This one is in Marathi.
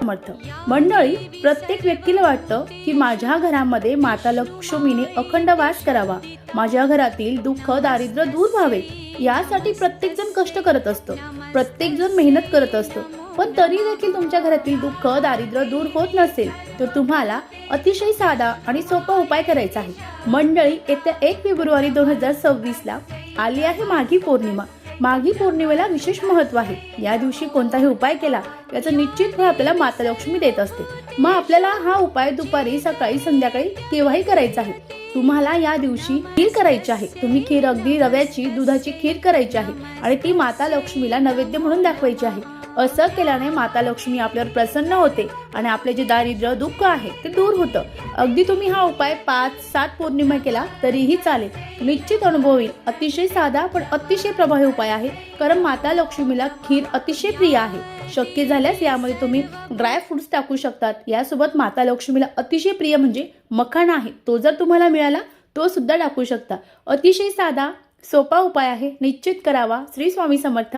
समर्थ। मंडळी, प्रत्येक व्यक्तीला वाटतं की माझ्या घरामध्ये माता लक्ष्मीने अखंड वास करावा, माझ्या घरातील दुःख दारिद्र्य दूर व्हावे, यासाठी प्रत्येक जण कष्ट करत असतो, प्रत्येक जण मेहनत करत असतो। पण तरी देखील तुमच्या घरातील दुःख दारिद्र्य दूर होत नसेल तर तुम्हाला अतिशय साधा आणि सोपा उपाय करायचा आहे। मंडळी, येत्या 1 फेब्रुवारी 2026 ला आली आहे माघी पौर्णिमा। माघी पौर्णिमेला विशेष महत्त्व आहे। या दिवशी कोणताही उपाय केला याचं निश्चित फळ आपल्याला माता लक्ष्मी देत असते। मग आपल्याला हा उपाय दुपारी, सकाळी, संध्याकाळी केव्हाही करायचा आहे। तुम्हाला या दिवशी खीर करायची आहे। तुम्ही खीर अगदी रव्याची, दुधाची खीर करायची आहे आणि ती माता लक्ष्मीला नैवेद्य म्हणून दाखवायची आहे। असं केल्याने माता लक्ष्मी आपल्यावर प्रसन्न होते आणि आपले जे दारिद्र्य दुःख आहे ते दूर होतं। अगदी तुम्ही हा उपाय 5-7 पौर्णिमा केला तरीही चालेल, निश्चित अनुभव येईल। अतिशय साधा पण अतिशय प्रभावी उपाय आहे, कारण माता लक्ष्मीला खीर अतिशय प्रिय आहे। शक्य झाल्यास यामध्ये तुम्ही ड्राय फ्रुट्स टाकू शकतात। यासोबत माता लक्ष्मीला अतिशय प्रिय म्हणजे मखाना आहे, तो जर तुम्हाला मिळाला तो सुद्धा टाकू शकता। अतिशय साधा सोपा उपाय आहे, निश्चित करावा। श्री स्वामी समर्थ।